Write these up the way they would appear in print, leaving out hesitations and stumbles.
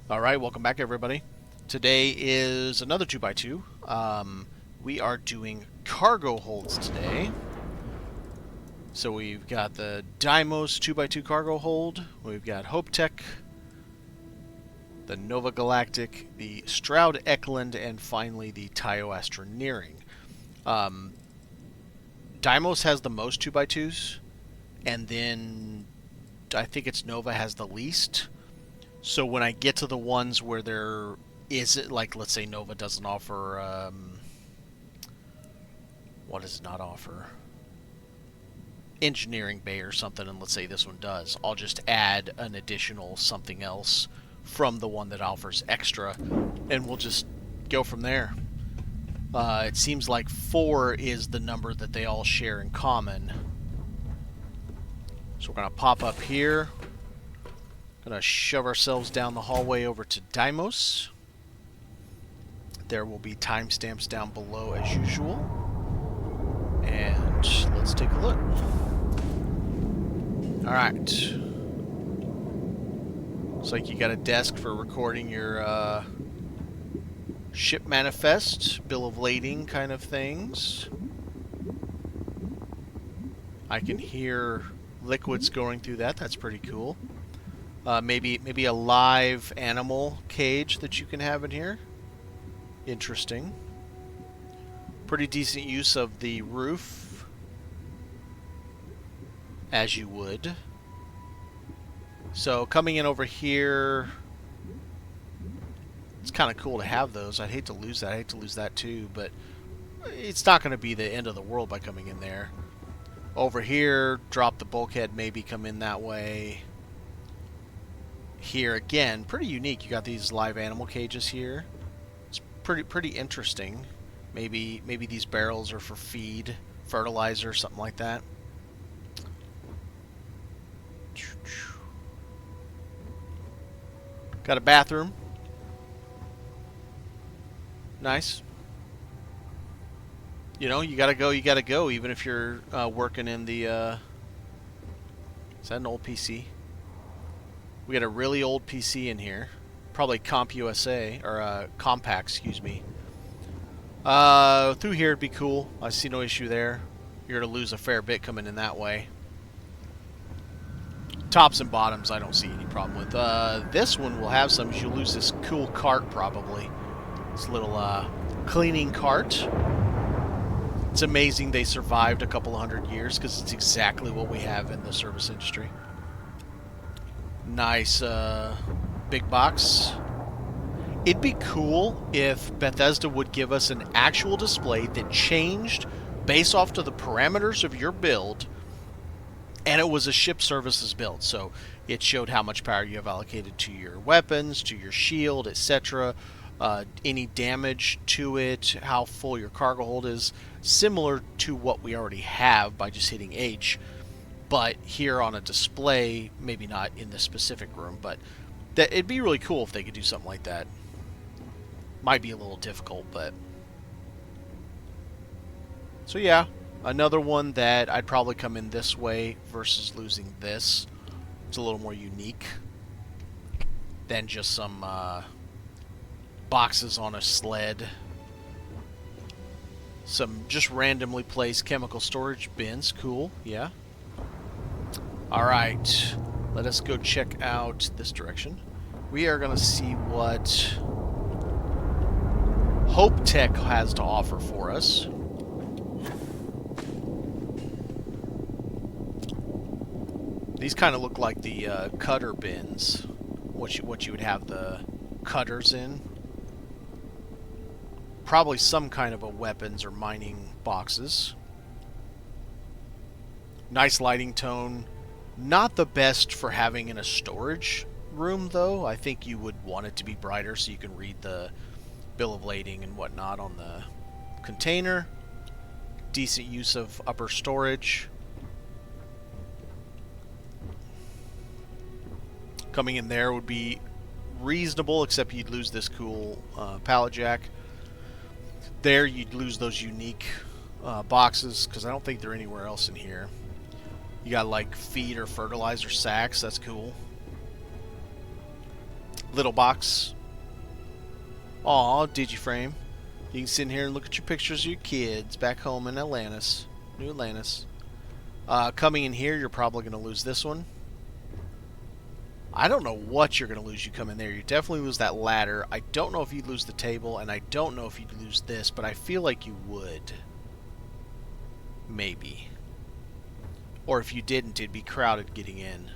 Alright, welcome back everybody. Today is another 2x2. We are doing cargo holds today. So we've got the Deimos 2x2 cargo hold, we've got HopeTech, the Nova Galactic, the Stroud Ekland, and finally the Taiyo Astroneering. Deimos has the most 2x2s, and then I think it's Nova has the least. So when I get to the ones where there is, like, let's say Nova doesn't offer, what does it not offer? Engineering bay or something, and let's say this one does, I'll just add an additional something else from the one that offers extra, and we'll just go from there. It seems like 4 is the number that they all share in common. So we're going to pop up here. Gonna shove ourselves down the hallway over to Deimos. There will be timestamps down below as usual. And let's take a look. Alright. Looks like you got a desk for recording your ship manifest, bill of lading kind of things. I can hear liquids going through that. That's pretty cool. Maybe a live animal cage that you can have in here. Interesting. Pretty decent use of the roof, as you would. So coming in over here, it's kind of cool to have those. I'd hate to lose that. I hate to lose that too, but it's not going to be the end of the world by coming in there. Over here, drop the bulkhead, maybe come in that way. Here again, pretty unique. You got these live animal cages here. It's pretty interesting. Maybe these barrels are for feed, fertilizer, something like that. Got a bathroom. Nice. You know, you gotta go, even if you're working in the. Is that an old PC? We got a really old PC in here. Probably CompUSA, or Compaq, excuse me. Through here would be cool. I see no issue there. You're going to lose a fair bit coming in that way. Tops and bottoms, I don't see any problem with. This one will have some. You'll lose this cool cart, probably. This little cleaning cart. It's amazing they survived a couple of 100 years, because it's exactly what we have in the service industry. Nice big box. It'd be cool if Bethesda would give us an actual display that changed based off to the parameters of your build, and it was a ship services build. So it showed how much power you have allocated to your weapons, to your shield, etc. Any damage to it, how full your cargo hold is, similar to what we already have by just hitting H. But here on a display, maybe not in this specific room, but it'd be really cool if they could do something like that. Might be a little difficult, but... So yeah, another one that I'd probably come in this way versus losing this. It's a little more unique than just some boxes on a sled. Some just randomly placed chemical storage bins. Cool, yeah. Alright, let us go check out this direction. We are going to see what HopeTech has to offer for us. These kind of look like the cutter bins, what you would have the cutters in. Probably some kind of a weapons or mining boxes. Nice lighting tone. Not the best for having in a storage room, though. I think you would want it to be brighter so you can read the bill of lading and whatnot on the container. Decent use of upper storage. Coming in there would be reasonable, except you'd lose this cool pallet jack. There you'd lose those unique boxes, because I don't think they're anywhere else in here. You got like feed or fertilizer sacks. That's cool. little box. Aw, Digiframe. You can sit in here and look at your pictures of your kids back home in Atlantis. New Atlantis. Coming in here, you're probably going to lose this one. I don't know what you're going to lose. You come in there. You definitely lose that ladder. I don't know if you'd lose the table, and I don't know if you'd lose this, but I feel like you would. Maybe. Or if you didn't, it'd be crowded getting in.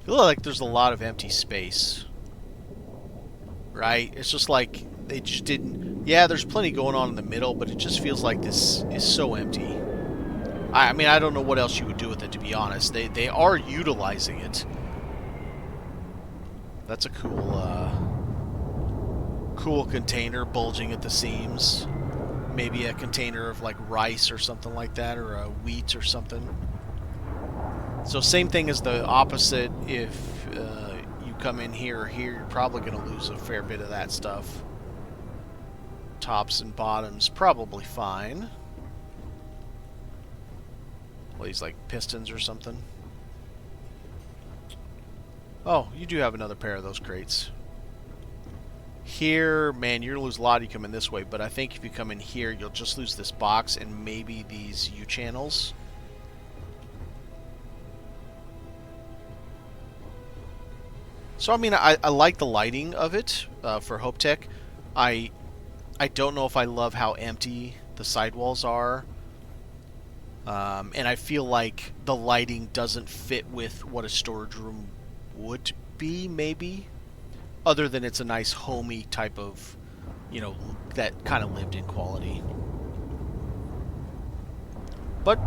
I feel like there's a lot of empty space. Right? It's just like they just didn't... Yeah, there's plenty going on in the middle, but it just feels like this is so empty. I mean, I don't know what else you would do with it, to be honest. They are utilizing it. That's a cool container bulging at the seams. Maybe a container of like rice or something like that, or a wheat or something. So same thing as the opposite. If you come in here or here, you're probably going to lose a fair bit of that stuff. Tops and bottoms probably fine. Well, these like pistons or something. Oh, you do have another pair of those crates. Here, man, you're going to lose a lot if you come in this way, but I think if you come in here, you'll just lose this box and maybe these U-channels. So, I mean, I like the lighting of it for HopeTech. I don't know if I love how empty the sidewalls are. And I feel like the lighting doesn't fit with what a storage room would be, maybe. Other than it's a nice homey type of, you know, that kind of lived in quality. But,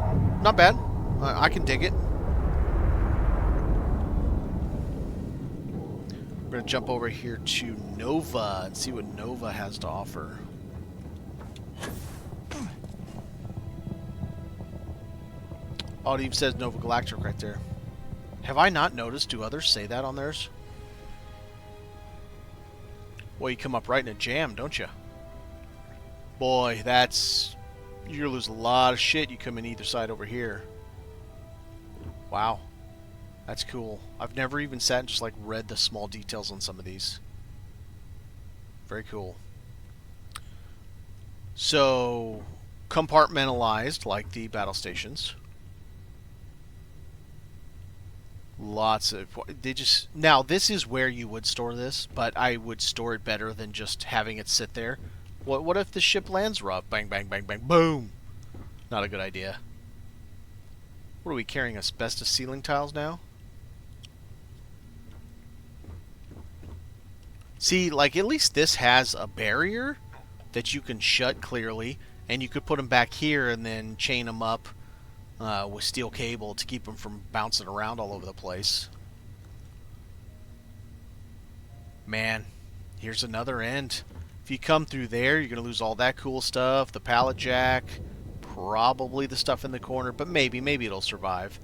not bad. I can dig it. We're going to jump over here to Nova and see what Nova has to offer. Oh, it even says Nova Galactic right there. Have I not noticed? Do others say that on theirs? Well, you come up right in a jam, don't you? Boy, that's... You're going to lose a lot of shit. You come in either side over here. Wow. That's cool. I've never even sat and just like read the small details on some of these. Very cool. So, compartmentalized, like the battle stations. Lots of... They just... Now, this is where you would store this, but I would store it better than just having it sit there. What if the ship lands rough? Bang, bang, bang, bang, boom! Not a good idea. What are we carrying? Asbestos ceiling tiles now? See, like, at least this has a barrier that you can shut clearly, and you could put them back here and then chain them up with steel cable to keep them from bouncing around all over the place. Man, here's another end. If you come through there, you're going to lose all that cool stuff. The pallet jack, probably the stuff in the corner, but maybe it'll survive.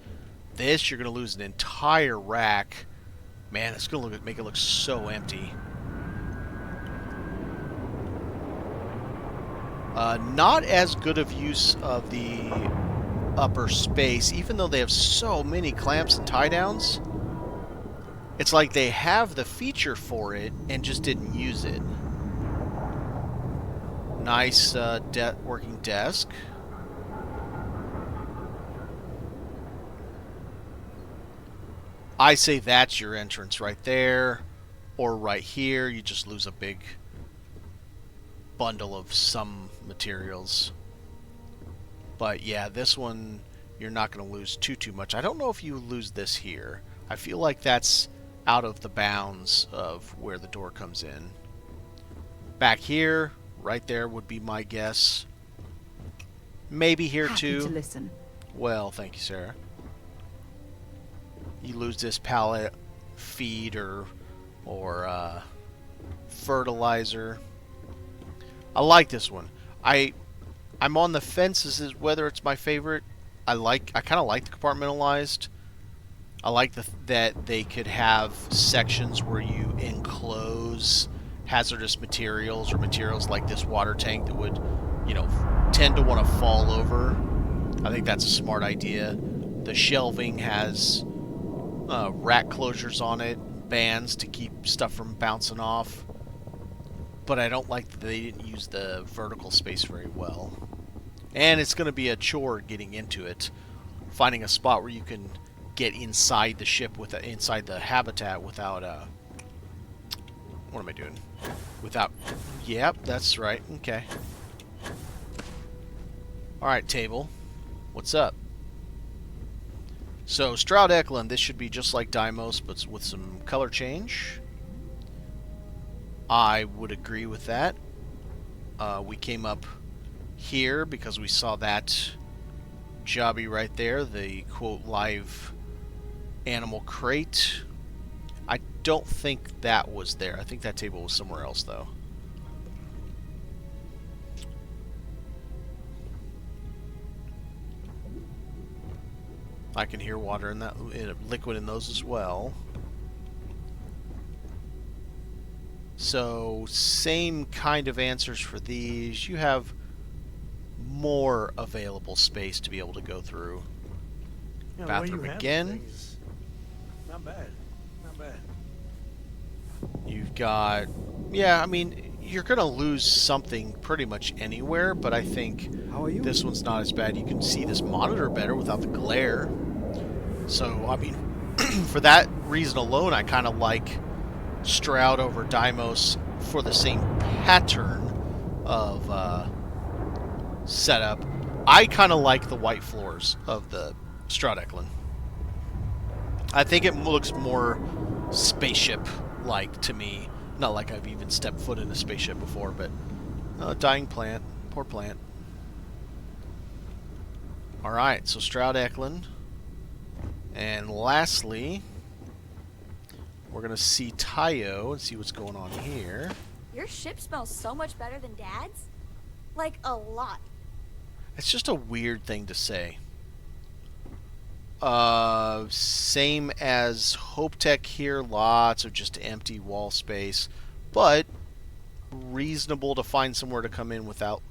This, you're going to lose an entire rack. Man, it's going to make it look so empty. Not as good of use of the upper space, even though they have so many clamps and tie downs. It's like they have the feature for it and just didn't use it. Nice working desk. I say that's your entrance right there, or right here. You just lose a big bundle of some materials. But yeah, this one you're not going to lose too much. I don't know if you lose this here. I feel like that's out of the bounds of where the door comes in. Back here, right there would be my guess. Maybe here too. To listen. Well, thank you, Sarah. You lose this pallet feed or fertilizer. I like this one. I'm on the fence as to whether it's my favorite. I kind of like the compartmentalized. I like that they could have sections where you enclose hazardous materials or materials like this water tank that would, you know, tend to want to fall over. I think that's a smart idea. The shelving has rack closures on it. bands to keep stuff from bouncing off. But I don't like that they didn't use the vertical space very well. And it's going to be a chore getting into it. Finding a spot where you can get inside the ship, inside the habitat without... what am I doing? Without... Yep, that's right. Okay. Alright, table. What's up? So, Stroud Ekland, this should be just like Deimos, but with some color change. I would agree with that. We came up here because we saw that jobby right there, the quote live animal crate. I don't think that was there. I think that table was somewhere else though. I can hear water in that, liquid in those as well. So, same kind of answers for these. You have more available space to be able to go through. Yeah, Bathroom again. Not bad. Not bad. You've got... Yeah, I mean, you're going to lose something pretty much anywhere, but I think this one's not as bad. You can see this monitor better without the glare. So, I mean, for that reason alone, I kind of like Stroud over Deimos for the same pattern of setup. I kind of like the white floors of the Stroud Ekland. I think it looks more spaceship-like to me. Not like I've even stepped foot in a spaceship before, but dying plant. Poor plant. Alright, so Stroud Ekland. And lastly, we're going to see Taiyo and see what's going on here. Your ship smells so much better than Dad's? Like, a lot. It's just a weird thing to say. Same as HopeTech here. Lots of just empty wall space. But reasonable to find somewhere to come in without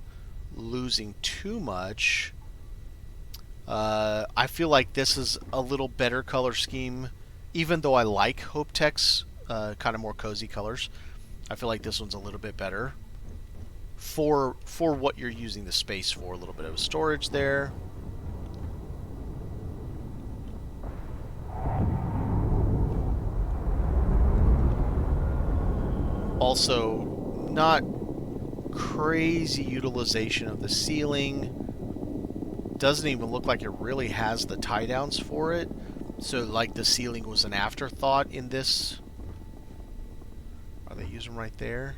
losing too much. I feel like this is a little better color scheme. Even though I like HopeTech's kind of more cozy colors, I feel like this one's a little bit better for what you're using the space for. A little bit of storage there. Also, not crazy utilization of the ceiling. Doesn't even look like it really has the tie downs for it. So, like, the ceiling was an afterthought in this. Are they using right there?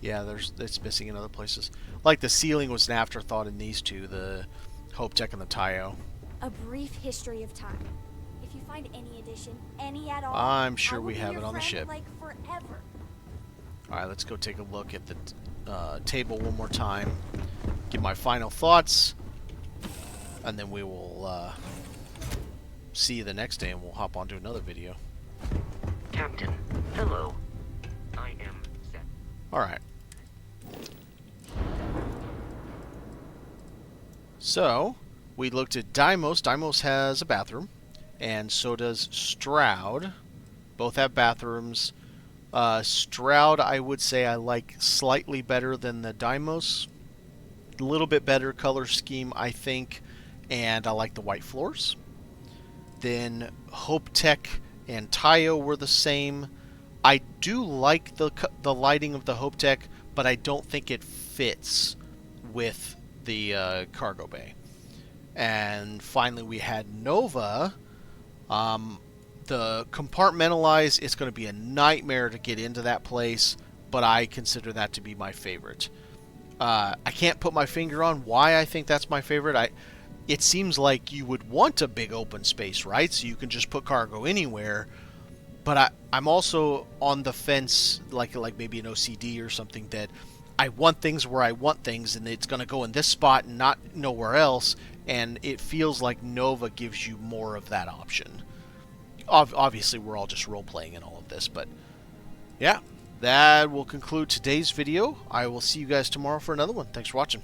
Yeah, it's missing in other places. Like, the ceiling was an afterthought in these two, the HopeTech and the Taiyo. A brief history of time. If you find any addition, any at all, I'm sure we have it on the ship. Like forever. Alright, let's go take a look at the table one more time. Give my final thoughts. And then we will see you the next day and we'll hop onto another video. Captain, hello. I am set. Alright. So, we looked at Deimos. Deimos has a bathroom. And so does Stroud. Both have bathrooms. Stroud, I would say I like slightly better than the Deimos. A little bit better color scheme, I think. And I like the white floors. Then HopeTech and Taiyo were the same. I do like the lighting of the HopeTech, but I don't think it fits with the cargo bay. And finally we had Nova. The compartmentalized, it's going to be a nightmare to get into that place, but I consider that to be my favorite. I can't put my finger on why I think that's my favorite. It seems like you would want a big open space, right? So you can just put cargo anywhere. But I'm also on the fence, like maybe an OCD or something, that I want things where I want things, and it's going to go in this spot and not nowhere else. And it feels like Nova gives you more of that option. Obviously, we're all just role-playing in all of this, but yeah, that will conclude today's video. I will see you guys tomorrow for another one. Thanks for watching.